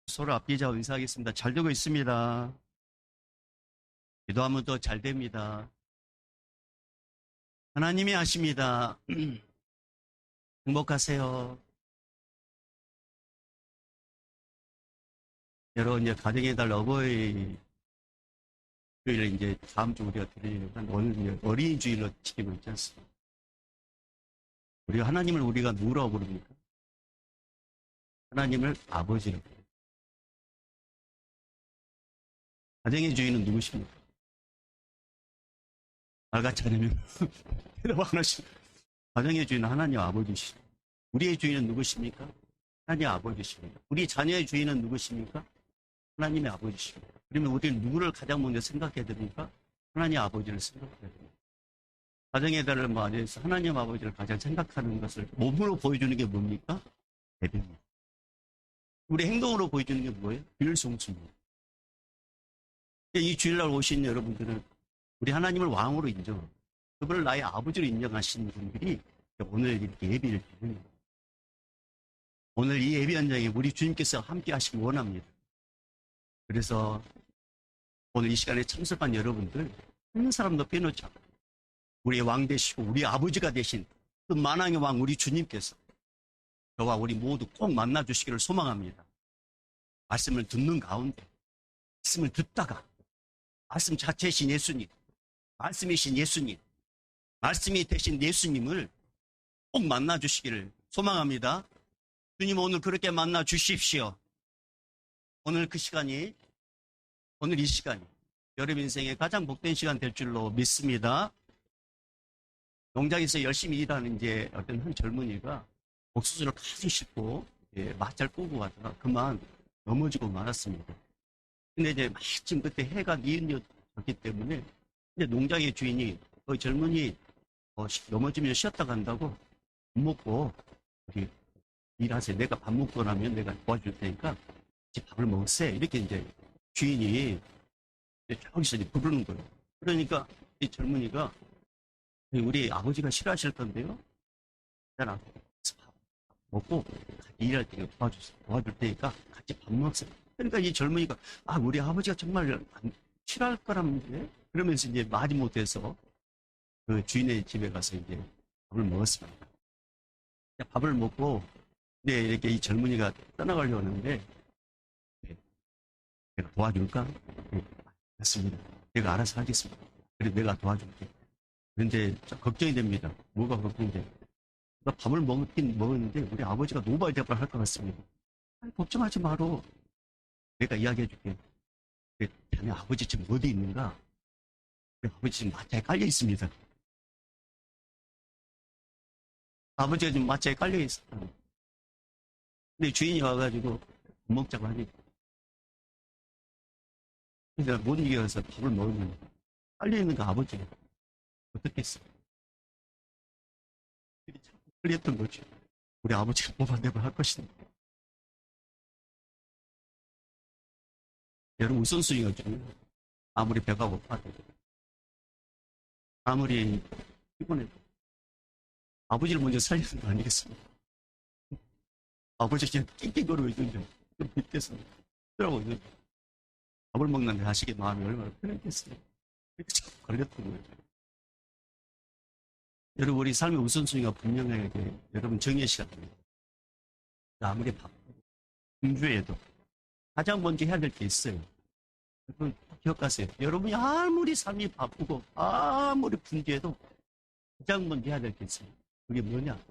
서로 앞뒤자 인사하겠습니다. 잘 되고 있습니다. 기도하면 더 잘 됩니다. 하나님이 하십니다. 행복하세요. 여러분, 이제 가정의 달 어버이 주일을 이제 다음 주 우리가 드리려고 오늘 이제 어린이 주일로 지키고 있지 않습니까? 하나님을 우리가 누구라고 부릅니까? 하나님을 아버지라고 부릅니다. 가정의 주인은 누구십니까? 말같이 하려면 대답 안 하시고. 가정의 주인은 하나님 아버지시죠. 우리의 주인은 누구십니까? 하나님 아버지십니다. 우리 자녀의 주인은 누구십니까? 하나님의 아버지십니다. 그러면 우리는 누구를 가장 먼저 생각해야 됩니까? 하나님 아버지를 생각해야 됩니다. 가정의 달을 맞이해서 하나님 아버지를 가장 생각하는 것을 몸으로 보여주는 게 뭡니까? 예배입니다. 우리 행동으로 보여주는 게 뭐예요? 빌송수입니다. 이 주일날 오신 여러분들은 우리 하나님을 왕으로 인정합니다. 그분을 나의 아버지로 인정하시는 분들이 오늘 이렇게 예배를 드립니다. 오늘 이 예배 현장에 우리 주님께서 함께 하시기 원합니다. 그래서 오늘 이 시간에 참석한 여러분들 한 사람도 빼놓지 않고 우리의 왕 되시고 우리 아버지가 되신 그 만왕의 왕 우리 주님께서 저와 우리 모두 꼭 만나주시기를 소망합니다. 말씀을 듣는 가운데 말씀을 듣다가 말씀 자체이신 예수님, 말씀이신 예수님, 말씀이 되신 예수님을 꼭 만나주시기를 소망합니다. 주님 오늘 그렇게 만나주십시오. 오늘 이 시간이 여러분 인생의 가장 복된 시간 될 줄로 믿습니다. 농장에서 열심히 일하는 이제 어떤 한 젊은이가 옥수수를 가지고 싣고 마찰 끌고 가다가 그만 넘어지고 말았습니다. 근데 이제 마침 그때 해가 뉘었기 때문에 이제 농장의 주인이 그 젊은이 넘어지면 쉬었다 간다고 밥 먹고 우리 일하세요. 내가 밥 먹고 나면 내가 도와줄 테니까 같이 밥을 먹으세요. 이렇게 이제 주인이 저기서 이제 부르는 거예요. 그러니까 이 젊은이가 우리 아버지가 싫어하실 건데요. 밥 먹고 같이 일할 때 도와줄 테니까 같이 밥 먹으세요. 그러니까 이 젊은이가 우리 아버지가 정말 싫어할 거라는데 그러면서 이제 말이 못해서 그 주인의 집에 가서 이제 밥을 먹었습니다. 밥을 먹고 이렇게 이 젊은이가 떠나가려고 하는데 내가 도와줄까? 맞습니다. 내가 알아서 하겠습니다. 그래 내가 도와줄게. 그런데 걱정이 됩니다. 뭐가 걱정이 돼? 나 밥을 먹긴 먹었는데 우리 아버지가 노발대발 할 것 같습니다. 걱정하지 마로. 내가 이야기해 줄게. 자네 아버지 지금 어디 있는가? 우리 아버지 지금 마차에 깔려 있습니다. 아버지가 지금 마차에 깔려 있어. 근데 주인이 와가지고 밥 먹자고 하니까. 내가 못 이겨서 밥을 먹으면 깔려 있는 거 아버지가 어떻겠어? 참 끌렸던 거죠. 우리 아버지가 노발대발 할 것인데. 여러분 우선순위가 중요해요. 아무리 배가 고파도 아무리 피곤해도 아버지를 먼저 살리는 거 아니겠습니까? 아버지 그냥 낑낑거리고 있는데 밑에서 쓰라고 있는데 밥을 먹는 자식의 마음이 얼마나 편했겠어요. 이렇게 자꾸 걸렸던 거예요. 여러분 우리 삶의 우선순위가 분명하게 여러분 정의 시간입니다. 아무리 바쁘고 공주에도 가장 먼저 해야 될 게 있어요. 여러분 기억하세요. 여러분이 아무리 삶이 바쁘고 아무리 분주해도 가장 먼저 해야 될 게 있어요. 그게 뭐냐?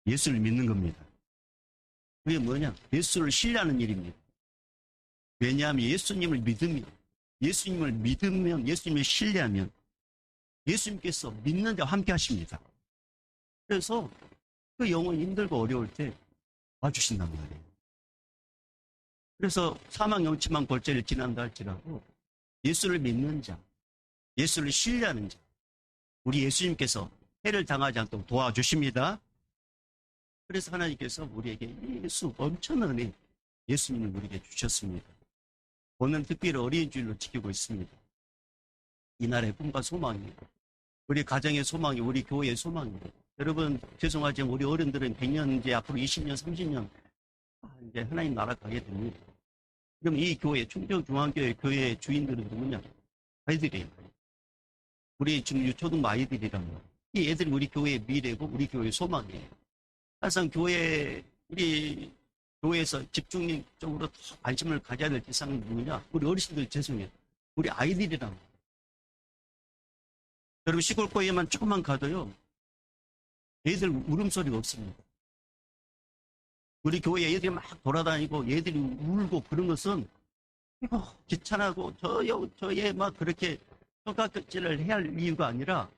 예수를 믿는 겁니다. 그게 뭐냐? 예수를 신뢰하는 일입니다. 왜냐하면 예수님을 믿으면 예수님을 신뢰하면 예수님께서 믿는 자와 함께 하십니다. 그래서 그 영혼이 힘들고 어려울 때 도와주신단 말이에요. 그래서 사망 영치만 골짜기를 지난다 할지라도 예수를 믿는 자, 예수를 신뢰하는 자, 우리 예수님께서 해를 당하지 않도록 도와주십니다. 그래서 하나님께서 우리에게 엄청난 은혜, 예수님을 우리에게 주셨습니다. 오늘 특별히 어린이 주일로 지키고 있습니다. 이날의 꿈과 소망이, 우리 가정의 소망이, 우리 교회의 소망입니다. 여러분 죄송하지만 우리 어른들은 100년 이제 앞으로 20년, 30년 이제 하나님 나라 가게 됩니다. 그럼 이 교회, 충정중앙교회 교회 주인들은 누구냐? 아이들이에요. 우리 지금 유초등 아이들이란 말이에요. 이 애들이 우리 교회의 미래고 우리 교회의 소망이에요. 항상 우리 교회에서 집중적으로 더 관심을 가져야 될 대상은 누구냐? 우리 어르신들 죄송해요. 우리 아이들이란 말이에요. 여러분 시골교회만 조금만 가도요. 애들 울음소리가 없습니다. 우리 교회 애들이 막 돌아다니고 애들이 울고 그런 것은 귀찮아고 저얘 막 그렇게 손가락질을 해야 할 이유가 아니라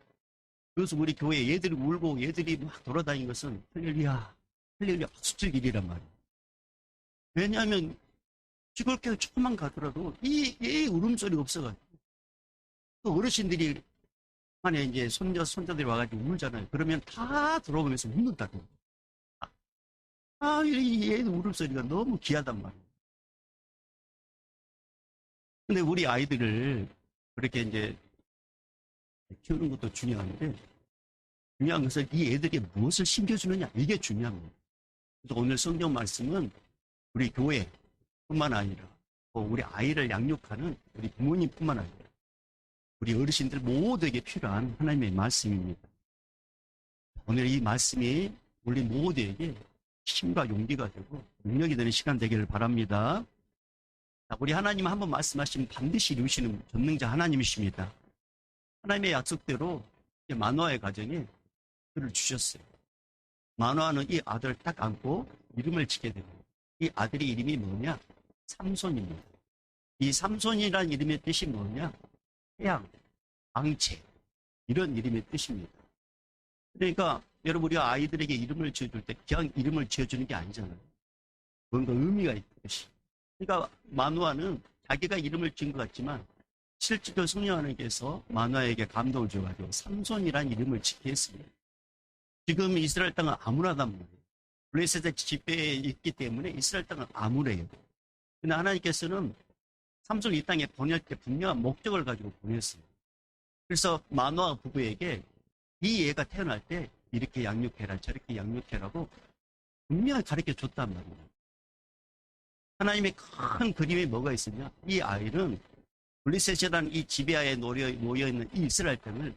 그것은 우리 교회 애들이 울고 애들이 막 돌아다니는 것은 할렐루야 박수칠 일이란 말이에요. 왜냐하면 시골교회 조금만 가더라도 얘 울음소리가 없어가지고 또 어르신들이 안에 이제 손자들이 와가지고 울잖아요. 그러면 다 들어오면서 웃는다고. 얘 울음소리가 너무 귀하단 말이에요. 근데 우리 아이들을 그렇게 이제 키우는 것도 중요한데, 중요한 것은 이 애들에게 무엇을 심겨주느냐, 이게 중요합니다. 그래서 오늘 성경 말씀은 우리 교회뿐만 아니라, 우리 아이를 양육하는 우리 부모님뿐만 아니라, 우리 어르신들 모두에게 필요한 하나님의 말씀입니다. 오늘 이 말씀이 우리 모두에게 힘과 용기가 되고 능력이 되는 시간 되기를 바랍니다. 우리 하나님 한번 말씀하시면 반드시 이루시는 전능자 하나님이십니다. 하나님의 약속대로 마노아의 가정에 그를 주셨어요. 마노아는 이 아들을 딱 안고 이름을 짓게 됩니다. 이 아들의 이름이 뭐냐? 삼손입니다. 이 삼손이라는 이름의 뜻이 뭐냐? 태양, 방채, 이런 이름의 뜻입니다. 그러니까 여러분 우리가 아이들에게 이름을 지어줄 때 그냥 이름을 지어주는 게 아니잖아요. 뭔가 의미가 있듯이. 그러니까 마노아는 자기가 이름을 지은 것 같지만 실제로 성령 하나님께서 마노아에게 감동을 줘가지고 삼손이라는 이름을 짓게 했습니다. 지금 이스라엘 땅은 암울하단 말이에요. 블레셋의 지배에 있기 때문에 이스라엘 땅은 암울해요. 근데 하나님께서는 삼손을 이 땅에 보낼 때 분명한 목적을 가지고 보냈어요. 그래서 마노아 부부에게 이 애가 태어날 때 이렇게 양육해라 저렇게 양육해라고 분명히 가르쳐 줬단 말이에요. 하나님의 큰 그림이 뭐가 있으냐? 이 아이는 블레셋이라는 이 지배하에 놓여있는 이 이스라엘 땅을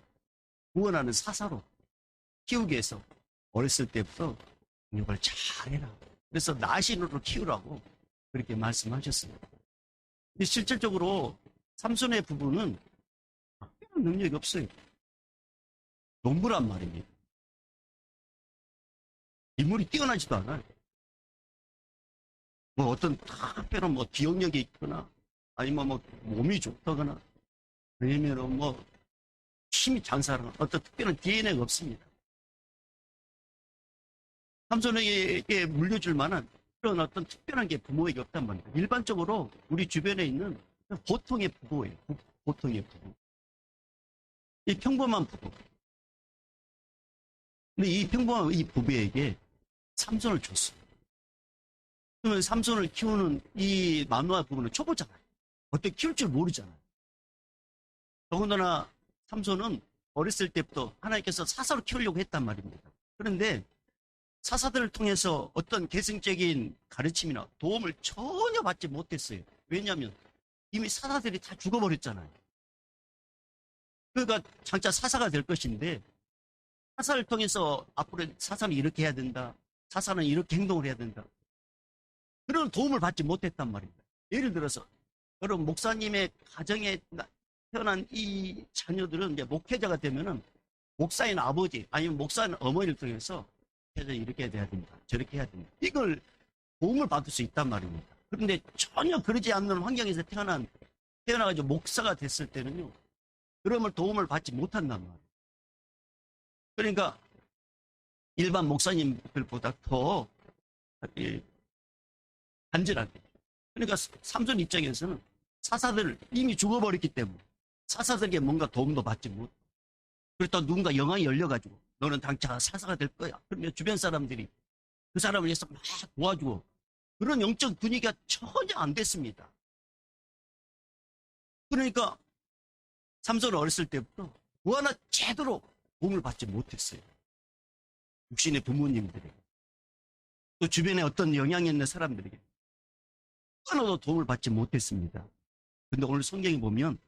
구원하는 사사로 키우기 위해서 어렸을 때부터 교육을 잘해라. 그래서 나신으로 키우라고 그렇게 말씀하셨습니다. 근데 실질적으로 삼손의 부부는 특별한 능력이 없어요. 농부란 말입니다. 인물이 뛰어나지도 않아요. 뭐 어떤 특별한 기억력이 있거나 아니면 몸이 좋다거나 아니면 힘이 장사하거나 어떤 특별한 DNA가 없습니다. 삼손에게 물려줄 만한 그런 어떤 특별한 게 부모에게 없단 말이에요. 일반적으로 우리 주변에 있는 보통의 부부예요. 보통의 부부. 이 평범한 부부. 근데 이 평범한 이 부부에게 삼손을 줬어요. 그러면 삼손을 키우는 이 마노아 부부는 초보잖아요. 어떻게 키울 줄 모르잖아요. 더군다나 삼손은 어렸을 때부터 하나님께서 사사로 키우려고 했단 말입니다. 그런데 사사들을 통해서 어떤 계승적인 가르침이나 도움을 전혀 받지 못했어요. 왜냐하면 이미 사사들이 다 죽어버렸잖아요. 그러니까 장차 사사가 될 것인데 사사를 통해서 앞으로 사사는 이렇게 해야 된다. 사사는 이렇게 행동을 해야 된다. 그런 도움을 받지 못했단 말입니다. 예를 들어서 여러분 목사님의 가정에 태어난 이 자녀들은 이제 목회자가 되면은 목사인 아버지 아니면 목사인 어머니를 통해서 이렇게 해야 된다. 저렇게 해야 된다. 이걸 도움을 받을 수 있단 말입니다. 그런데 전혀 그러지 않는 환경에서 태어나가지고 목사가 됐을 때는요. 그런 도움을 받지 못한단 말이에요. 그러니까 일반 목사님들보다 더 간절하게. 그러니까 삼손 입장에서는 사사들 이미 죽어버렸기 때문에 사사들에게 뭔가 도움도 받지 못. 그렇다 누군가 영향이 열려가지고 너는 당장 사사가 될 거야. 그러면 주변 사람들이 그 사람을 위해서 막 도와주고 그런 영적 분위기가 전혀 안 됐습니다. 그러니까 삼손은 어렸을 때부터 뭐 하나 제대로 도움을 받지 못했어요. 육신의 부모님들에게 또 주변에 어떤 영향이 있는 사람들에게 하나도 도움을 받지 못했습니다. 근데 오늘 성경에 보면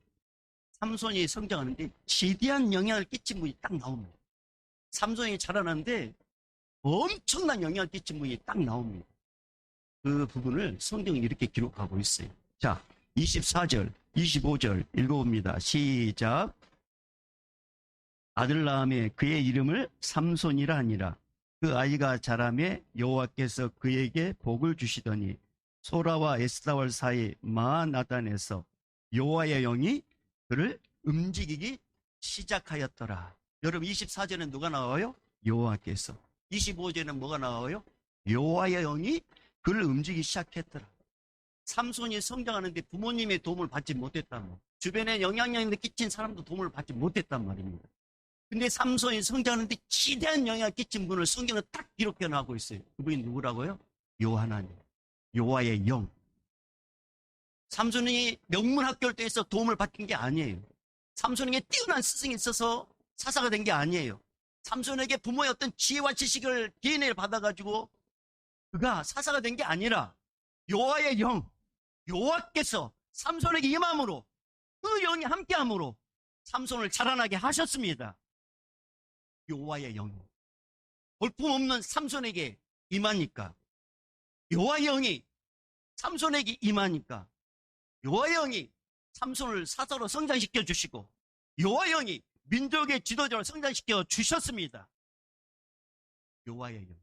삼손이 성장하는데 지대한 영향을 끼친 분이 딱 나옵니다. 삼손이 자라나는데 엄청난 영향을 끼친 분이 딱 나옵니다. 그 부분을 성경이 이렇게 기록하고 있어요. 자, 24절, 25절 읽어봅니다. 시작. 아들 낳음에 그의 이름을 삼손이라 하니라. 그 아이가 자라매 여호와께서 그에게 복을 주시더니 소라와 에스다월 사이 마나단에서 여호와의 영이 그를 움직이기 시작하였더라. 여러분 24절에는 누가 나와요? 여호와께서. 25절에는 뭐가 나와요? 여호와의 영이 그를 움직이기 시작했더라. 삼손이 성장하는데 부모님의 도움을 받지 못했단 말이에요. 주변에 영향력을 끼친 사람도 도움을 받지 못했단 말입니다. 근데 삼손이 성장하는데 지대한 영향을 끼친 분을 성경은 딱 기록해 나가고 있어요. 그분이 누구라고요? 여호와나님, 여호와의 영. 삼손이 명문학교를 통해서 도움을 받은 게 아니에요. 삼손에게 뛰어난 스승이 있어서 사사가 된 게 아니에요. 삼손에게 부모의 어떤 지혜와 지식을 DNA를 받아가지고 그가 사사가 된 게 아니라 여호와의 영, 여호와께서 삼손에게 임함으로 그 영이 함께함으로 삼손을 자라나게 하셨습니다. 여호와의 영이 볼품없는 삼손에게 임하니까, 여호와의 영이 삼손에게 임하니까 여호와의 영이 삼손을 사사로 성장시켜 주시고 여호와의 영이 민족의 지도자로 성장시켜 주셨습니다. 여호와의 영,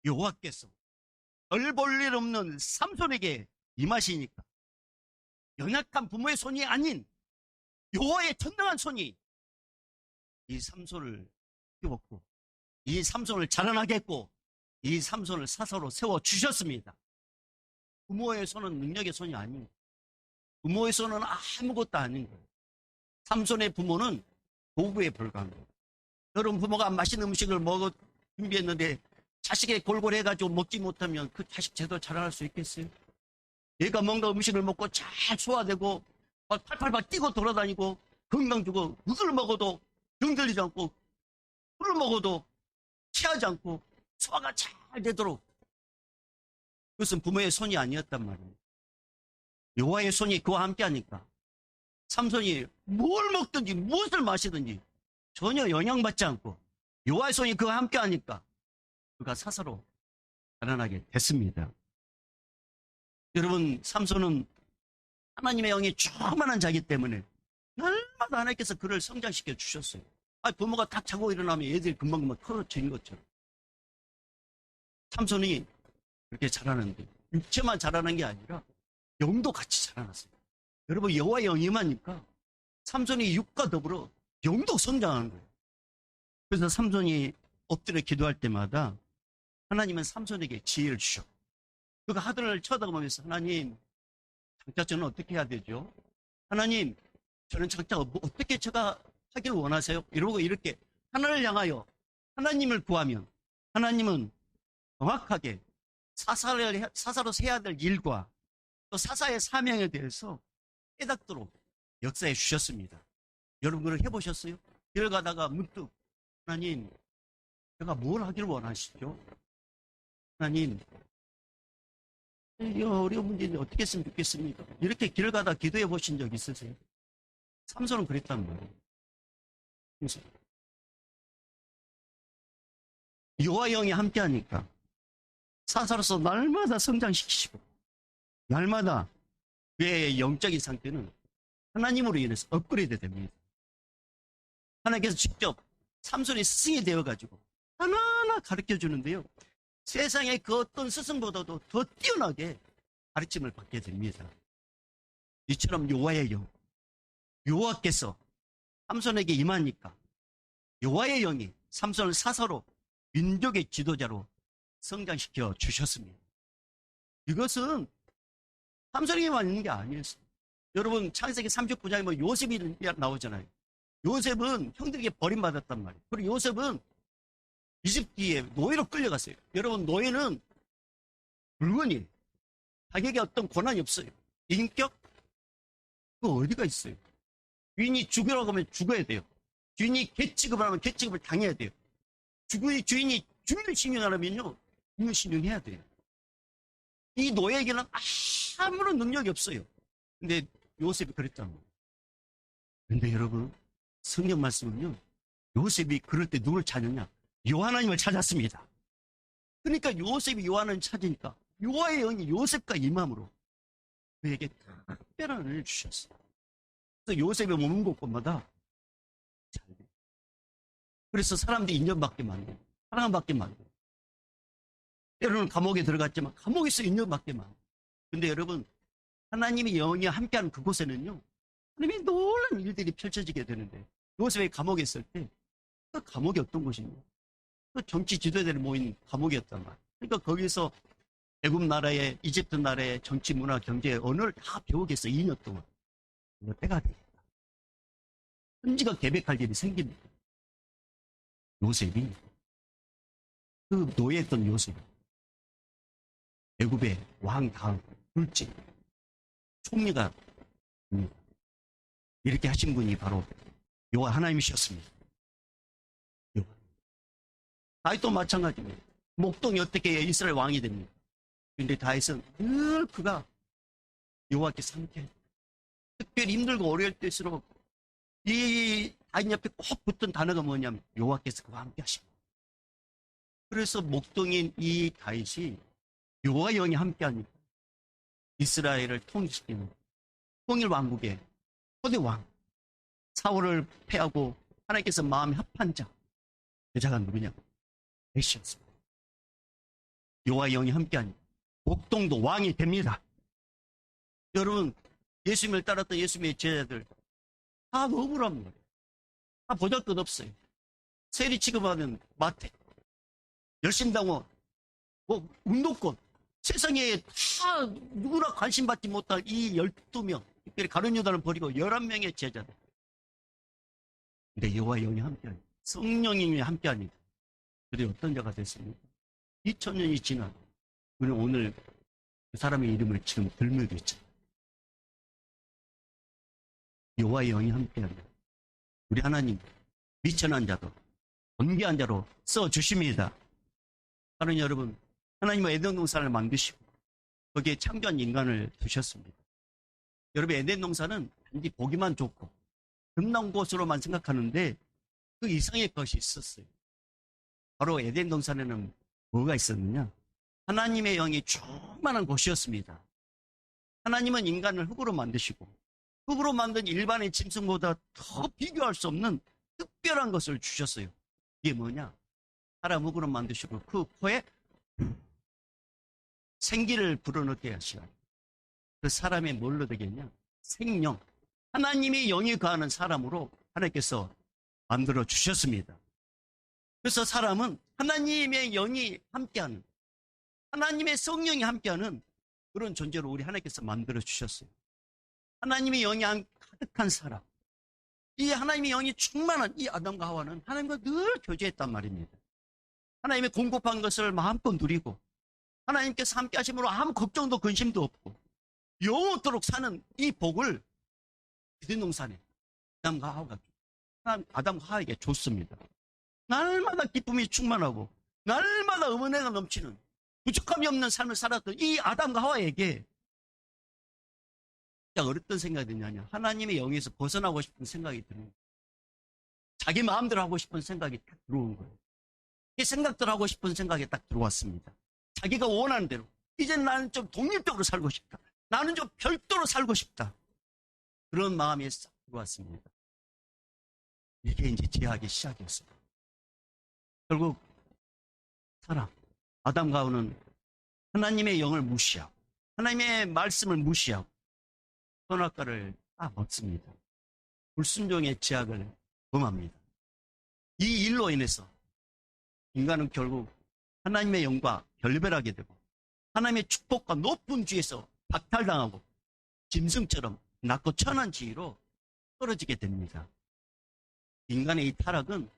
여호와께서 얼볼 일 없는 삼손에게 임하시니까 연약한 부모의 손이 아닌 여호와의 전능한 손이 이 삼손을 키웠고 이 삼손을 자라나게 했고 이 삼손을 사사로 세워주셨습니다. 부모의 손은 능력의 손이 아닙니다. 부모의 손은 아무것도 아닌 거예요. 삼손의 부모는 도구에 불과한 거예요. 여러분 부모가 맛있는 음식을 준비했는데 자식의 골골 해가지고 먹지 못하면 그 자식 제대로 자라날 수 있겠어요? 얘가 뭔가 음식을 먹고 잘 소화되고 막 팔팔팔 뛰고 돌아다니고 건강 주고 물을 먹어도 병들리지 않고 물을 먹어도 체하지 않고 소화가 잘 되도록, 그것은 부모의 손이 아니었단 말이에요. 여호와의 손이 그와 함께 하니까 삼손이 뭘 먹든지 무엇을 마시든지 전혀 영향받지 않고 여호와의 손이 그와 함께 하니까 그가 사사로 자라나게 됐습니다. 여러분 삼손은 하나님의 영이 충만한 자이기 때문에 날마다 하나님께서 그를 성장시켜 주셨어요. 부모가 딱 자고 일어나면 애들이 금방금방 커지는 것처럼 삼손이 그렇게 자라는데 육체만 자라는 게 아니라 영도 같이 자라났어요. 여러분 여호와의 영이 임하니까 삼손이 육과 더불어 영도 성장하는 거예요. 그래서 삼손이 엎드려 기도할 때마다 하나님은 삼손에게 지혜를 주셔. 그가 하늘을 쳐다보면서 하나님, 장차 저는 어떻게 해야 되죠? 하나님, 저는 장차 어떻게 제가 하기를 원하세요? 이러고 이렇게 하나님을 향하여 하나님을 구하면 하나님은 정확하게 사사로 해야 될 일과 또 사사의 사명에 대해서 깨닫도록 역사해 주셨습니다. 여러분 그걸 해보셨어요? 길 가다가 문득 하나님, 제가 뭘 하기를 원하시죠? 하나님, 이 어려운 문제는 어떻게 했으면 좋겠습니까? 이렇게 길 가다 기도해 보신 적 있으세요? 삼손은 그랬단 말이에요. 그래서 여호와의 영이 함께하니까 사사로서 날마다 성장시키시고 날마다 그의 영적인 상태는 하나님으로 인해서 업그레이드 됩니다. 하나님께서 직접 삼손이 스승이 되어가지고 하나하나 가르쳐 주는데요. 세상의 그 어떤 스승보다도 더 뛰어나게 가르침을 받게 됩니다. 이처럼 여호와의 영, 여호와께서 삼손에게 임하니까 여호와의 영이 삼손을 사사로 민족의 지도자로 성장시켜 주셨습니다. 이것은 삼손에게만 있는 게 아니었어요. 여러분 창세기 39장에 뭐 요셉이 나오잖아요. 요셉은 형들에게 버림받았단 말이에요. 그리고 요셉은 이집트에 노예로 끌려갔어요. 여러분 노예는 물건이에요. 자기에게 어떤 권한이 없어요. 인격? 그 어디가 있어요? 주인이 죽으라고 하면 죽어야 돼요. 주인이 개취급을 하면 개취급을 당해야 돼요. 주인이 주인을 신용하려면요, 주인을 신용해야 돼요. 이 노예에게는 아무런 능력이 없어요. 근데 요셉이 그랬잖아요. 근데 여러분, 성경 말씀은요, 요셉이 그럴 때 누굴 찾느냐? 여호와님을 찾았습니다. 그러니까 요셉이 여호와님을 찾으니까 여호와의 영이 요셉과 임함으로 그에게 특별한 은혜를 주셨어요. 그래서 요셉이 머문 곳곳마다 잘 돼요. 그래서 사람들이 인정받게 만들고 사랑받게 만들고, 때로는 감옥에 들어갔지만 감옥에서 인정받게 만들고. 근데 여러분, 하나님의 영이 함께하는 그곳에는요, 하나님의 놀라운 일들이 펼쳐지게 되는데, 요셉이 감옥에 있을 때 그 감옥이 어떤 곳이냐? 그 정치 지도자들이 모인 감옥이었단 말이에요. 그러니까 거기서 애굽 나라의, 이집트 나라의 정치, 문화, 경제, 언어를 다 배우게 해서 2년 동안. 이거 때가 되겠다. 현지가 계획할 일이 생깁니다. 요셉이, 그 노예했던 요셉이 애굽의 왕 다음 둘째 총리가 됩니다. 이렇게 하신 분이 바로 여호와 하나님이셨습니다. 다윗도 마찬가지입니다. 목동이 어떻게 이스라엘 왕이 됩니까? 그런데 다윗은 늘 그가 여호와께서 함께, 특별히 힘들고 어려울 때일수록 이 다윗 옆에 꼭 붙은 단어가 뭐냐면 여호와께서 그와 함께 하십니다. 그래서 목동인 이 다윗이 여호와 영이 함께하니까 이스라엘을 통일시키는 통일 왕국의 초대 왕, 사울을 패하고 하나님께서 마음에 합한 자, 여자가 누구냐? 메시아였습니다. 여호와 영이 함께하니까 목동도 왕이 됩니다. 여러분, 예수님을 따랐던 예수님의 제자들 다 억울한 거예요. 다 보잘것없어요. 세리 취급하는 마태, 열심당원, 뭐 운동권, 세상에 다 누구나 관심 받지 못할 이 12명, 특별히 가룟 유다를 버리고 11명의 제자들. 근데 여호와 영이 함께하니까, 성령님이 함께하니까 그들이 어떤 자가 됐습니까? 2000년이 지난 우리는 오늘 그 사람의 이름을 지금 들물고 있잖아요. 여호와의 영이 함께하니까 우리 하나님 미천한 자도 존귀한 자로 써주십니다. 하나님, 여러분, 하나님은 에덴 동산을 만드시고 거기에 창조한 인간을 두셨습니다. 여러분, 에덴 동산은 단지 보기만 좋고 금나온 곳으로만 생각하는데 그 이상의 것이 있었어요. 바로 에덴 동산에는 뭐가 있었느냐? 하나님의 영이 충만한 곳이었습니다. 하나님은 인간을 흙으로 만드시고 흙으로 만든 일반의 짐승보다 더 비교할 수 없는 특별한 것을 주셨어요. 이게 뭐냐? 사람 흙으로 만드시고 그 코에 생기를 불어넣게 하시고 그 사람이 뭘로 되겠냐? 생명. 하나님의 영이 거하는 사람으로 하나님께서 만들어 주셨습니다. 그래서 사람은 하나님의 영이 함께하는, 하나님의 성령이 함께하는 그런 존재로 우리 하나님께서 만들어 주셨어요. 하나님의 영이 가득한 사람, 이 하나님의 영이 충만한 이 아담과 하와는 하나님과 늘 교제했단 말입니다. 하나님의 공급한 것을 마음껏 누리고 하나님께서 함께 하심으로 아무 걱정도 근심도 없고 영원토록 사는 이 복을 에덴 동산에 아담과 하와에게 줬습니다. 날마다 기쁨이 충만하고 날마다 은혜가 넘치는 부족함이 없는 삶을 살았던 이 아담과 하와에게 어떤 생각이 드냐면 하나님의 영에서 벗어나고 싶은 생각이 드는 거예요. 자기 마음대로 하고 싶은 생각이 딱 들어온 거예요. 이 생각들 하고 싶은 생각이 딱 들어왔습니다. 자기가 원하는 대로 이제 나는 좀 독립적으로 살고 싶다. 나는 좀 별도로 살고 싶다. 그런 마음이 싹 들어왔습니다. 이게 이제 죄악의 시작이었습니다. 결국 사람, 아담과 하와는 하나님의 영을 무시하고 하나님의 말씀을 무시하고 선악과를 딱 먹습니다. 불순종의 죄악을 범합니다. 이 일로 인해서 인간은 결국 하나님의 영과 결별하게 되고 하나님의 축복과 높은 지에서 박탈당하고 짐승처럼 낮고 천한 지위로 떨어지게 됩니다. 인간의 이 타락은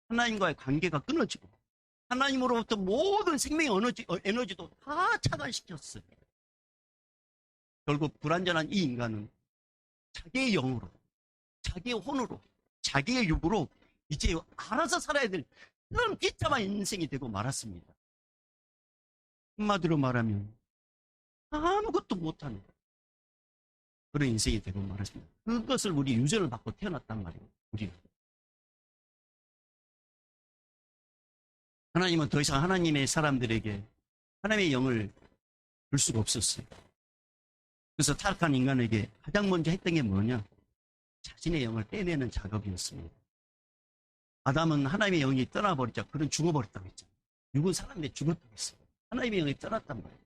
하나님과의 관계가 끊어지고 하나님으로부터 모든 생명의 에너지도 다 차단시켰어요. 결국 불완전한 이 인간은 자기의 영으로, 자기의 혼으로, 자기의 육으로 이제 알아서 살아야 될 그런 비참한 인생이 되고 말았습니다. 한마디로 말하면 아무것도 못하는 그런 인생이 되고 말았습니다. 그것을 우리 유전을 받고 태어났단 말이에요. 우리는. 하나님은 더 이상 하나님의 사람들에게 하나님의 영을 줄 수가 없었어요. 그래서 타락한 인간에게 가장 먼저 했던 게 뭐냐? 자신의 영을 떼내는 작업이었습니다. 아담은 하나님의 영이 떠나버리자 그는 죽어버렸다고 했잖아요. 죽은 사람인데 죽었다고 했어요. 하나님의 영이 떠났단 말이에요.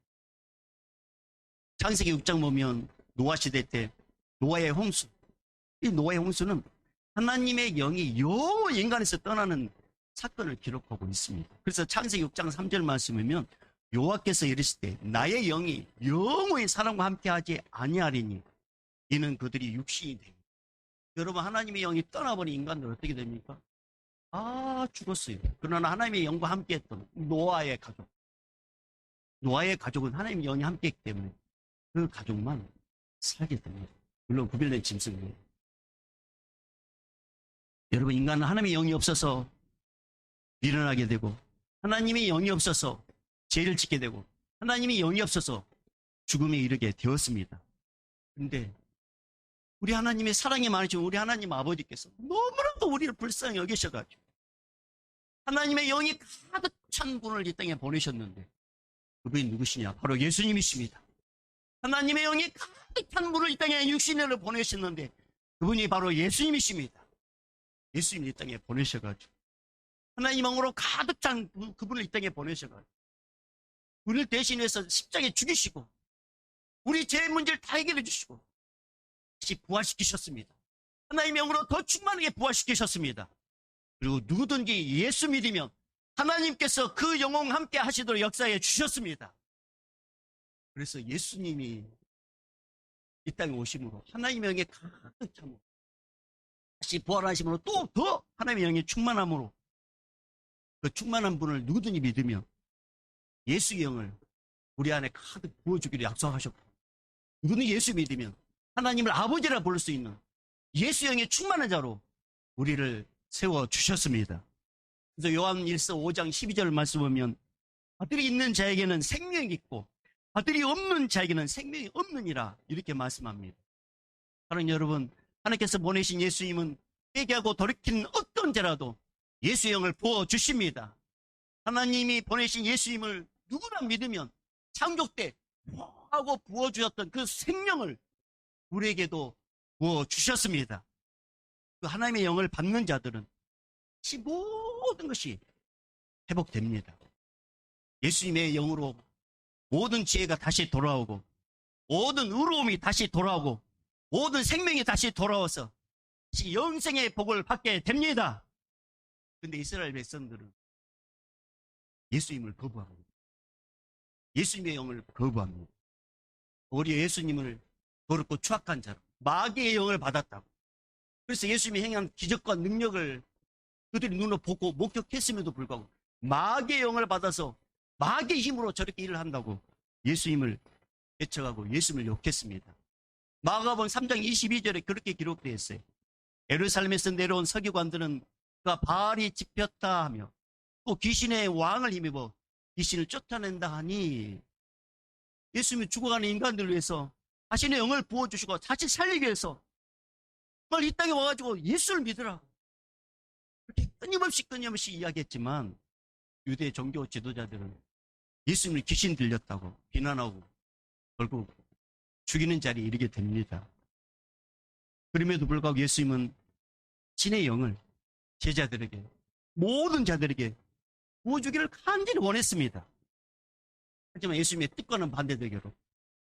창세기 6장 보면 노아 시대 때 노아의 홍수, 이 노아의 홍수는 하나님의 영이 영원히 인간에서 떠나는 사건을 기록하고 있습니다. 그래서 창세기 6장 3절 말씀이면 여호와께서 이르실 때 나의 영이 영원히 사람과 함께하지 아니하리니 이는 그들이 육신이 됩니다. 여러분, 하나님의 영이 떠나버린 인간들 어떻게 됩니까? 죽었어요. 그러나 하나님의 영과 함께했던 노아의 가족은 하나님의 영이 함께했기 때문에 그 가족만 살게 됩니다. 물론 구별된 짐승이에요. 여러분, 인간은 하나님의 영이 없어서 미련하게 되고 하나님의 영이 없어서 죄를 짓게 되고 하나님의 영이 없어서 죽음에 이르게 되었습니다. 그런데 우리 하나님의 사랑이 많으신 우리 하나님 아버지께서 너무나도 우리를 불쌍히 여기셔가지고 하나님의 영이 가득 찬 분을 이 땅에 보내셨는데 그분이 누구시냐? 바로 예수님이십니다. 하나님의 영이 가득 찬 분을 이 땅에 육신으로 보내셨는데 그분이 바로 예수님이십니다. 예수님이 이 땅에 보내셔가지고 하나님 영으로 가득 찬 그분을 이 땅에 보내셔가지고 우리를 대신해서 십자가에 죽이시고 우리 죄의 문제를 다 해결해 주시고 다시 부활시키셨습니다. 하나님의 영으로 더 충만하게 부활시키셨습니다. 그리고 누구든지 예수 믿으면 하나님께서 그 영혼 함께 하시도록 역사해 주셨습니다. 그래서 예수님이 이 땅에 오심으로 하나님의 영에 가득 참으로 다시 부활하심으로 또 더 하나님의 영에 충만함으로 그 충만한 분을 누구든지 믿으면 예수의 영을 우리 안에 가득 부어주기를 약속하셨고 누구든지 예수 믿으면 하나님을 아버지라 부를 수 있는 예수 영의 충만한 자로 우리를 세워주셨습니다. 그래서 요한일서 5장 12절 말씀 보면 아들이 있는 자에게는 생명이 있고 아들이 없는 자에게는 생명이 없느니라 이렇게 말씀합니다. 사랑하는 여러분, 하나님께서 보내신 예수님은 회개하고 돌이키는 어떤 죄라도 예수의 영을 부어주십니다. 하나님이 보내신 예수님을 누구나 믿으면 창조 때 하고 부어주셨던 그 생명을 우리에게도 부어주셨습니다. 그 하나님의 영을 받는 자들은 모든 것이 회복됩니다. 예수님의 영으로 모든 지혜가 다시 돌아오고 모든 의로움이 다시 돌아오고 모든 생명이 다시 돌아와서 영생의 복을 받게 됩니다. 그런데 이스라엘 백성들은 예수님을 거부합니다. 예수님의 영을 거부합니다. 오히려 예수님을 더럽고 추악한 자로 마귀의 영을 받았다고. 그래서 예수님이 행한 기적과 능력을 그들이 눈으로 보고 목격했음에도 불구하고 마귀의 영을 받아서 마귀의 힘으로 저렇게 일을 한다고 예수님을 배척하고 예수님을 욕했습니다. 마가복음 3장 22절에 그렇게 기록되어 있어요. 예루살렘에서 내려온 서기관들은 그가 바알이 집혔다 하며 또 귀신의 왕을 힘입어 귀신을 쫓아낸다 하니 예수님이 죽어가는 인간들을 위해서 자신의 영을 부어주시고 다시 살리기 위해서 정말 이 땅에 와가지고 예수를 믿으라고 그렇게 끊임없이 이야기했지만 유대 종교 지도자들은 예수님을 귀신 들렸다고 비난하고 결국 죽이는 자리에 이르게 됩니다. 그럼에도 불구하고 예수님은 신의 영을 제자들에게 모든 자들에게 부어주기를 간절히 원했습니다. 하지만 예수님의 뜻과는 반대되기로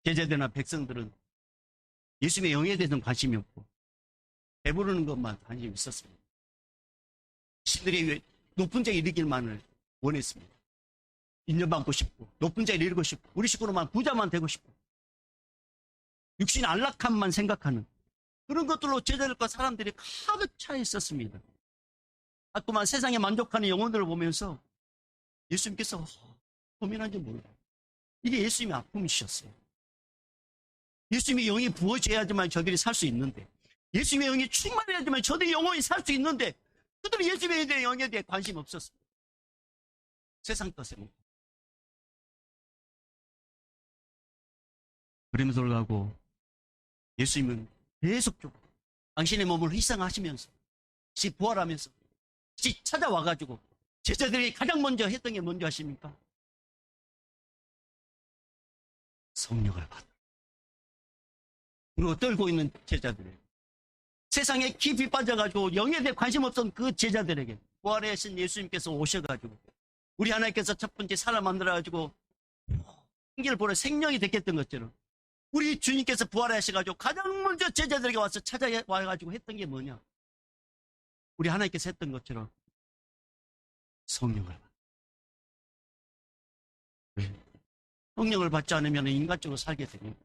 제자들이나 백성들은 예수님의 영에 대해서는 관심이 없고 배부르는 것만 관심이 있었습니다. 신들이 높은 자에 이르길만을 원했습니다. 인정받고 싶고 높은 자에 이르고 싶고 우리 식구로만 부자만 되고 싶고 육신 안락함만 생각하는 그런 것들로 제자들과 사람들이 가득 차 있었습니다. 자꾸만 세상에 만족하는 영혼들을 보면서 예수님께서 고민한지 몰라요. 이게 예수님의 아픔이셨어요. 예수님의 영이 부어져야지만 저들이 살 수 있는데 예수님의 영이 충만해야지만 저들이 영원히 살 수 있는데 그들은 예수님의 영에 대해 관심 없었습니다. 세상 것에 그러면서 올라가고 예수님은 계속적으로 당신의 몸을 희생하시면서 다시 부활하면서 다시 찾아와가지고 제자들이 가장 먼저 했던 게 뭔지 아십니까? 성령을 받아. 그리고 떨고 있는 제자들에게, 세상에 깊이 빠져가지고 영에 대해 관심 없던 그 제자들에게 부활하신 예수님께서 오셔가지고 우리 하나님께서 첫 번째 사람 만들어가지고 생기를 보러 생명이 됐겠던 것처럼 우리 주님께서 부활하셔가지고 가장 먼저 제자들에게 와서 찾아와가지고 했던 게 뭐냐? 우리 하나님께서 했던 것처럼 성령을 받아. 성령을 받지 않으면 인간적으로 살게 되니까,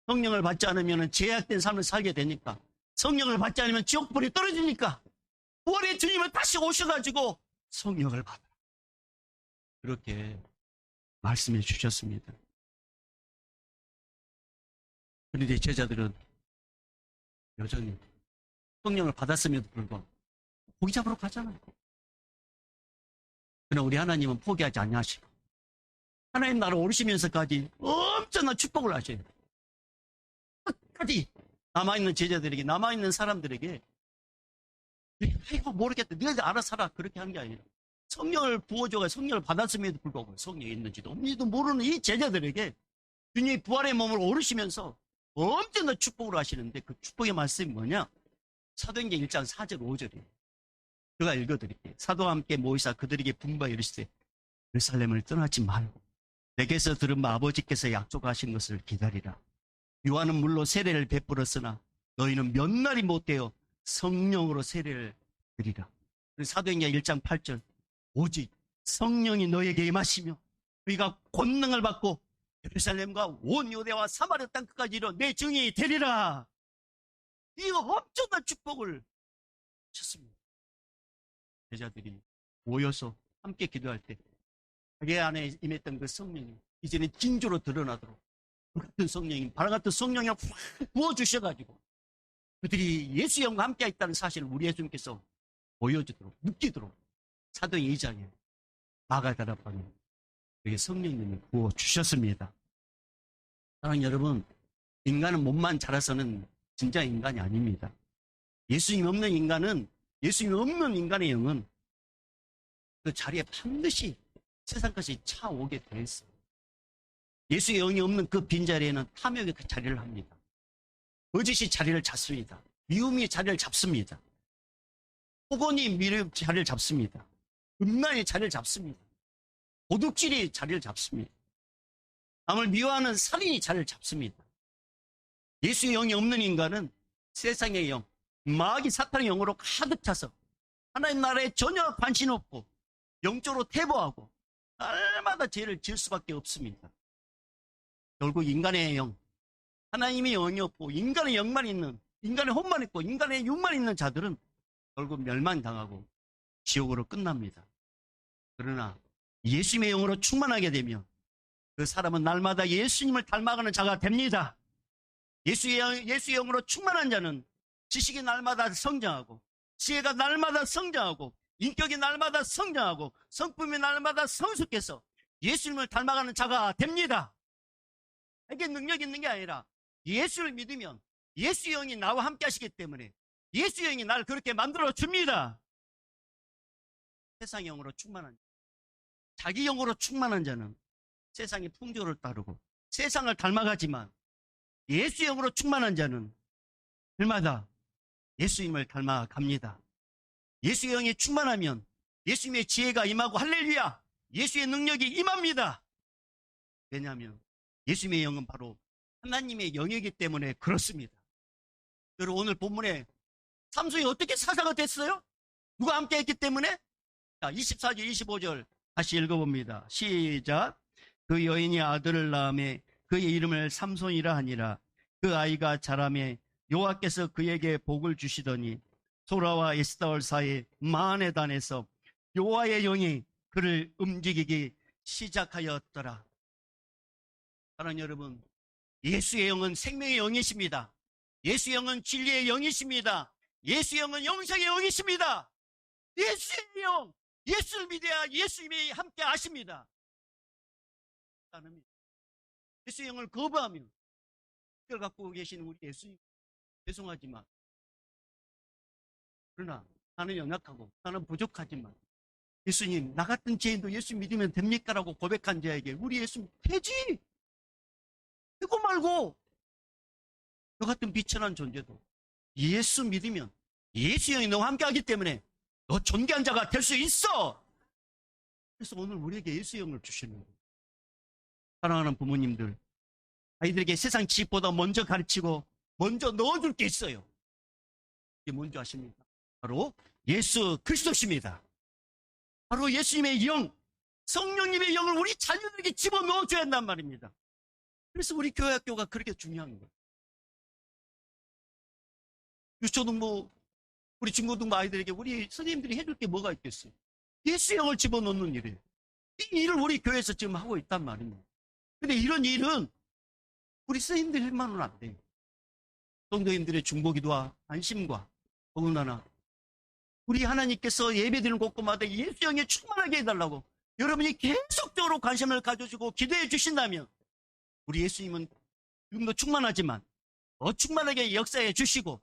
성령을 받지 않으면 제약된 삶을 살게 되니까, 성령을 받지 않으면 지옥불이 떨어지니까 부활의 주님은 다시 오셔가지고 성령을 받아. 그렇게 말씀해 주셨습니다. 그런데 제자들은 여전히 성령을 받았음에도 불구하고 고기 잡으러 가잖아요. 그러나 우리 하나님은 포기하지 않으시고 하나님 나라 오르시면서까지 엄청난 축복을 하셔요. 끝까지 남아있는 제자들에게, 남아있는 사람들에게 아이고 모르겠다, 너희들 알아서 하라, 그렇게 하는 게 아니라 성령을 부어줘가 성령을 받았음에도 불구하고 성령이 있는지도 없는지도 모르는 이 제자들에게 주님이 부활의 몸으로 오르시면서 엄청난 축복을 하시는데, 그 축복의 말씀이 뭐냐? 사도행전 1장 4절 5절이에요. 제가 읽어드릴게요. 사도와 함께 모이사 그들에게 분부하여 이르시되 예루살렘을 떠나지 말고 내게서 들은 아버지께서 약속하신 것을 기다리라. 요한은 물로 세례를 베풀었으나 너희는 몇 날이 못되어 성령으로 세례를 드리라. 사도행전 1장 8절 오직 성령이 너에게 임하시며 너희가 권능을 받고 예루살렘과 온 유대와 사마리아 땅 끝까지 이르러 내 증인이 되리라. 이 엄청난 축복을 쳤습니다. 제자들이 모여서 함께 기도할 때 자기 안에 임했던 그 성령이 이제는 진조로 드러나도록 그 같은 성령이, 바람 같은 성령이 확 부어주셔가지고 그들이 예수 영과 함께 있다는 사실을 우리 예수님께서 보여주도록, 느끼도록 사도행 2장에 마가다락방에 그게 성령님이 부어주셨습니다. 사랑하는 여러분, 인간은 몸만 자라서는 진짜 인간이 아닙니다. 예수님 없는 인간은, 예수님 없는 인간의 영은 그 자리에 반드시 세상까지 차오게 돼 있어요. 예수의 영이 없는 그 빈자리에는 탐욕이 그 자리를 합니다. 거짓이 자리를 잡습니다. 미움이 자리를 잡습니다. 폭언이 자리를 잡습니다. 음란이 자리를 잡습니다. 도둑질이 자리를 잡습니다. 남을 미워하는 살인이 자리를 잡습니다. 예수의 영이 없는 인간은 세상의 영, 마귀 사탄의 영으로 가득 차서 하나님 나라에 전혀 관심 없고 영적으로 퇴보하고 날마다 죄를 지을 수밖에 없습니다. 결국 인간의 영, 하나님의 영이 없고 인간의 영만 있는, 인간의 혼만 있고 인간의 육만 있는 자들은 결국 멸망당하고 지옥으로 끝납니다. 그러나 예수님의 영으로 충만하게 되면 그 사람은 날마다 예수님을 닮아가는 자가 됩니다. 예수의 영으로 충만한 자는 지식이 날마다 성장하고 지혜가 날마다 성장하고 인격이 날마다 성장하고 성품이 날마다 성숙해서 예수님을 닮아가는 자가 됩니다. 이게 능력이 있는 게 아니라 예수를 믿으면 예수의 영이 나와 함께 하시기 때문에 예수의 영이 나를 그렇게 만들어 줍니다. 세상 영으로 충만한, 자기 영으로 충만한 자는 세상의 풍조를 따르고 세상을 닮아가지만 예수의 영으로 충만한 자는 날마다 예수님을 닮아갑니다. 예수의 영이 충만하면 예수님의 지혜가 임하고 할렐루야, 예수의 능력이 임합니다. 왜냐하면 예수님의 영은 바로 하나님의 영이기 때문에 그렇습니다. 여러분, 오늘 본문에 삼손이 어떻게 사사가 됐어요? 누가 함께 했기 때문에? 자, 24절 25절 다시 읽어봅니다. 시작. 그 여인이 아들을 낳음에 그의 이름을 삼손이라 하니라. 그 아이가 자라매 여호와께서 그에게 복을 주시더니 소라와 에스다올 사이 만에 단에서 여호와의 영이 그를 움직이기 시작하였더라. 사랑하는 여러분, 예수의 영은 생명의 영이십니다. 예수의 영은 진리의 영이십니다. 예수의 영은 영생의 영이십니다. 예수의 영, 예수를 믿어야 예수님이 함께 하십니다. 예수의 영을 거부하면 걸 갖고 계시는 우리 예수님, 죄송하지만, 그러나 나는 연약하고 나는 부족하지만 예수님, 나 같은 죄인도 예수 믿으면 됩니까? 라고 고백한 자에게 우리 예수님 되지! 그거 말고 너 같은 비천한 존재도 예수 믿으면 예수 형이 너와 함께하기 때문에 너 존귀한 자가 될 수 있어! 그래서 오늘 우리에게 예수 형을 주시는 거예요. 사랑하는 부모님들, 아이들에게 세상 지식보다 먼저 가르치고 먼저 넣어줄 게 있어요. 이게 뭔지 아십니까? 바로 예수 그리스도십니다. 바로 예수님의 영, 성령님의 영을 우리 자녀들에게 집어넣어줘야 한단 말입니다. 그래서 우리 교회 학교가 그렇게 중요한 거예요. 유초등부, 우리 중고등부 아이들에게 우리 선생님들이 해줄 게 뭐가 있겠어요? 예수 영을 집어넣는 일이에요. 이 일을 우리 교회에서 지금 하고 있단 말입니다. 근데 이런 일은 우리 선생님들 일만은 안 돼요. 성도님들의 중보기도와 안심과 더군다나 우리 하나님께서 예배드리는 곳곳마다 예수 영에 충만하게 해달라고 여러분이 계속적으로 관심을 가져주고 기도해 주신다면 우리 예수님은 지금도 충만하지만 더 충만하게 역사해 주시고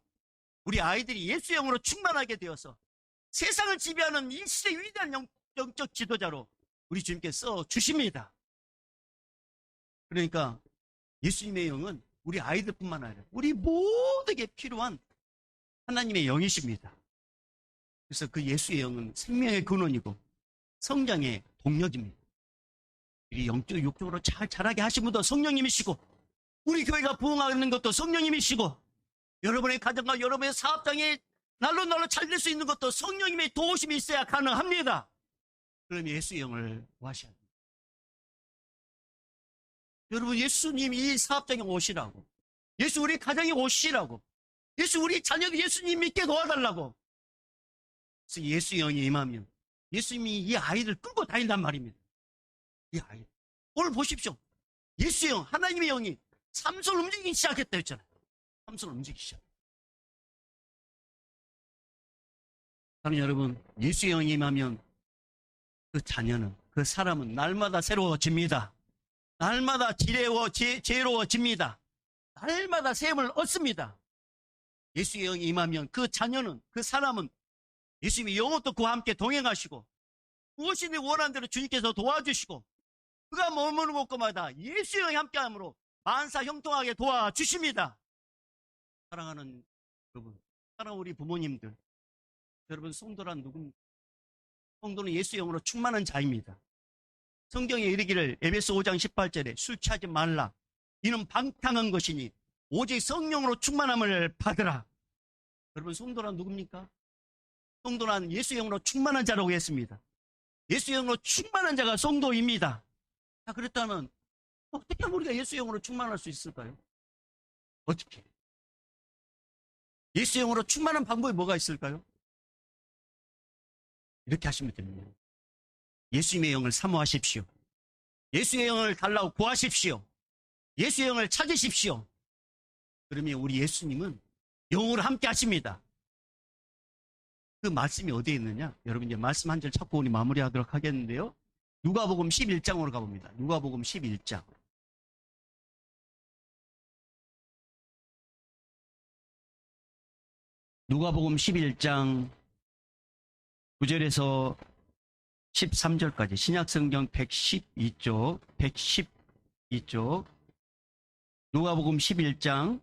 우리 아이들이 예수 영으로 충만하게 되어서 세상을 지배하는 이 시대의 위대한 영적 지도자로 우리 주님께서 써 주십니다. 그러니까 예수님의 영은 우리 아이들뿐만 아니라 우리 모두에게 필요한 하나님의 영이십니다. 그래서 그 예수의 영은 생명의 근원이고 성장의 동력입니다. 우리 영적, 육적으로 잘 자라게 하신 분도 성령님이시고 우리 교회가 부흥하는 것도 성령님이시고 여러분의 가정과 여러분의 사업장에 날로 잘 될 수 있는 것도 성령님의 도우심이 있어야 가능합니다. 그럼 예수의 영을 구하셔야 됩니다. 여러분 예수님 이 사업장에 오시라고, 예수 우리 가정에 오시라고, 예수 우리 자녀도 예수님 믿게 도와달라고. 그래서 예수 영이 임하면 예수님이 이 아이를 끌고 다닌단 말입니다. 이 아이. 오늘 보십시오. 예수 영, 하나님의 영이 삼손 움직이기 시작했다 했잖아요. 삼손 움직이기 시작. 사랑하는 여러분, 예수 영이 임하면 그 자녀는, 그 사람은 날마다 새로워집니다. 날마다 지혜로워집니다. 날마다 샘을 얻습니다. 예수의 영이 임하면 그 자녀는, 그 사람은 예수님이 영원토 그와 함께 동행하시고 무엇이든 원하는 대로 주님께서 도와주시고 그가 머무는 곳마다 예수의 영이 함께함으로 만사 형통하게 도와주십니다. 사랑하는 여러분, 사랑하는 우리 부모님들, 여러분 성도란 누굽니까? 성도는 예수의 영으로 충만한 자입니다. 성경에 이르기를 에베소 5장 18절에 술 취하지 말라. 이는 방탕한 것이니 오직 성령으로 충만함을 받으라. 여러분 성도란 누굽니까? 성도란 예수의 영으로 충만한 자라고 했습니다. 예수의 영으로 충만한 자가 성도입니다. 자, 그렇다면 어떻게 우리가 예수의 영으로 충만할 수 있을까요? 어떻게? 예수의 영으로 충만한 방법이 뭐가 있을까요? 이렇게 하시면 됩니다. 예수님의 영을 사모하십시오. 예수의 영을 달라고 구하십시오. 예수의 영을 찾으십시오. 그러면 우리 예수님은 영으로 함께 하십니다. 그 말씀이 어디에 있느냐? 여러분 이제 말씀 한 절 찾고 우리 마무리하도록 하겠는데요. 누가복음 11장으로 가봅니다. 누가복음 11장. 누가복음 11장 9절에서 13절까지 신약성경 112쪽 누가복음 11장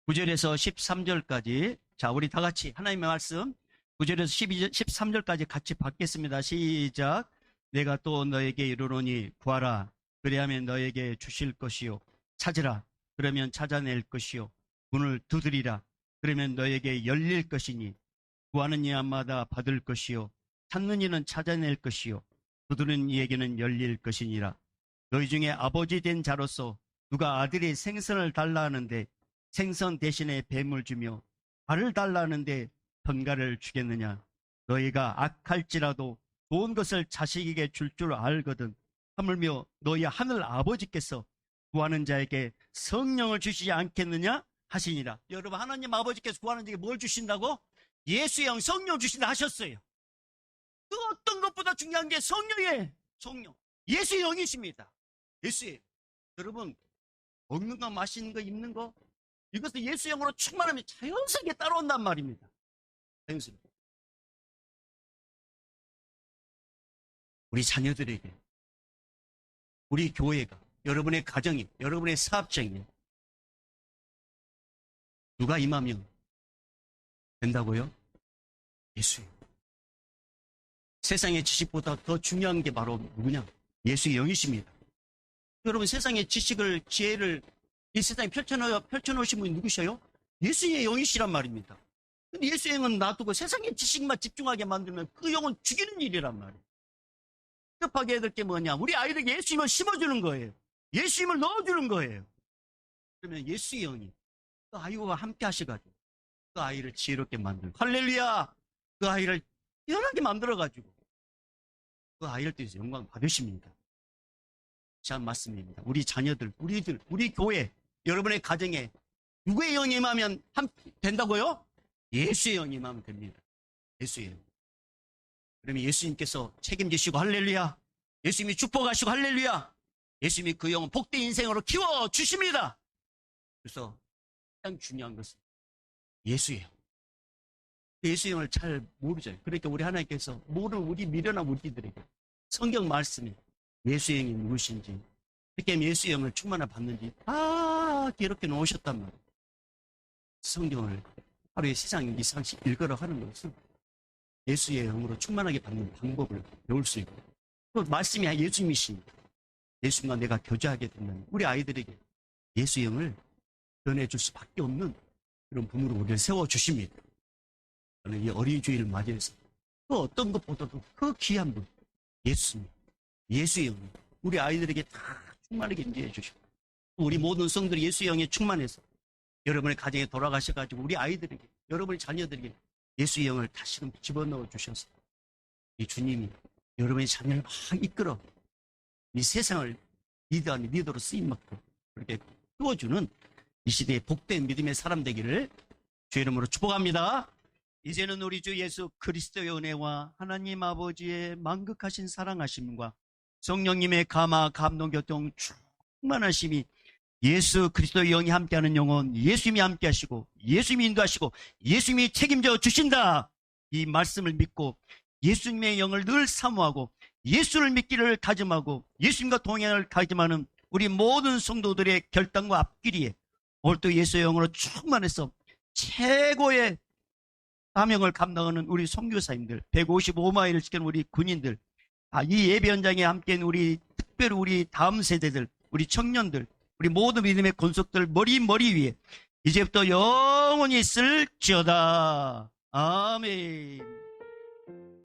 9절에서 13절까지 자 우리 다 같이 하나님의 말씀 9절에서 13절까지 같이 받겠습니다. 시작. 내가 또 너에게 이르노니 구하라 그리하면 너에게 주실 것이요 찾으라 그러면 찾아낼 것이요 문을 두드리라 그러면 너에게 열릴 것이니 구하는 이마다 받을 것이요 찾는 이는 찾아낼 것이요 두드리는 이에게는 열릴 것이니라. 너희 중에 아버지 된 자로서 누가 아들이 생선을 달라 하는데 생선 대신에 뱀을 주며 알을 달라 하는데 전갈을 주겠느냐. 너희가 악할지라도 좋은 것을 자식에게 줄 줄 알거든. 하물며 너희 하늘 아버지께서 구하는 자에게 성령을 주시지 않겠느냐 하시니라. 여러분 하나님 아버지께서 구하는 자에게 뭘 주신다고? 예수의 영 성령 주신다 하셨어요. 그 어떤 것보다 중요한 게 성령의, 성령. 예수의 영이십니다. 예수의. 여러분, 먹는 거, 마시는 거, 입는 거, 이것을 예수 영으로 충만하면 자연스럽게 따라온단 말입니다. 자연스럽게. 우리 자녀들에게, 우리 교회가, 여러분의 가정이, 여러분의 사업장이 누가 임하면 된다고요? 예수예요. 세상의 지식보다 더 중요한 게 바로 누구냐? 예수의 영이십니다. 여러분, 세상의 지식을, 지혜를 이 세상에 펼쳐놓으신 분이 누구셔요? 예수의 영이시란 말입니다. 근데 예수의 영은 놔두고 세상의 지식만 집중하게 만들면 그 영은 죽이는 일이란 말이에요. 급하게 해야 될 게 뭐냐? 우리 아이에게 예수님을 심어주는 거예요. 예수님을 넣어주는 거예요. 그러면 예수의 영이 그 아이와 함께 하셔가지고 그 아이를 지혜롭게 만들고, 할렐루야! 그 아이를 뛰어나게 만들어가지고 그 아이를 통해서 영광 받으십니다. 참 맞습니다. 우리 자녀들, 우리 교회, 여러분의 가정에 누구의 영이 임하면 된다고요? 예수의 영이 임하면 됩니다. 예수의 영. 그러면 예수님께서 책임지시고 할렐루야. 예수님이 축복하시고 할렐루야. 예수님이 그 영은 복된 인생으로 키워주십니다. 그래서 가장 중요한 것은 예수의 영. 예수의 영을 잘 모르죠. 그러니까 우리 하나님께서 모르는 우리 미련한 우리들에게 성경 말씀이 예수의 영이 누구신지, 어떻게 하면 예수의 영을 충만히 받는지 다 이렇게 놓으셨단 말이에요. 성경을 하루에 세상 2~3씩 읽으러 하는 것은 예수의 영으로 충만하게 받는 방법을 배울 수 있고, 또 말씀이 예수님이십니다. 예수님과 내가 교제하게 되면 우리 아이들에게 예수의 영을 전해줄 수밖에 없는 그런 분으로 우리를 세워주십니다. 저는 이 어린이 주일을 맞이해서 그 어떤 것보다도 그 귀한 분, 예수님, 예수의 영이 우리 아이들에게 다 충만하게 인도해 주시고, 우리 모든 성들이 예수의 영에 충만해서 여러분의 가정에 돌아가셔가지고 우리 아이들에게, 여러분의 자녀들에게 예수의 영을 다시금 집어넣어 주셔서 이 주님이 여러분의 자녀를 막 이끌어 이 세상을 리더로 쓰임받고 그렇게 키워주는 이 시대의 복된 믿음의 사람 되기를 주의 이름으로 축복합니다. 이제는 우리 주 예수 그리스도의 은혜와 하나님 아버지의 만극하신 사랑하심과 성령님의 감화 감동 교통 충만하심이 예수 그리스도의 영이 함께하는 영혼, 예수님이 함께하시고 예수님이 인도하시고 예수님이 책임져 주신다, 이 말씀을 믿고 예수님의 영을 늘 사모하고 예수를 믿기를 다짐하고 예수님과 동행을 다짐하는 우리 모든 성도들의 결단과 앞길이에 오늘도 예수의 영으로 충만해서 최고의 사명을 감당하는 우리 선교사님들, 155마일을 지키는 우리 군인들, 이 예배 현장에 함께한 우리 특별히 우리 다음 세대들, 우리 청년들, 우리 모든 믿음의 권속들 머리 위에 이제부터 영원히 있을지어다. 아멘.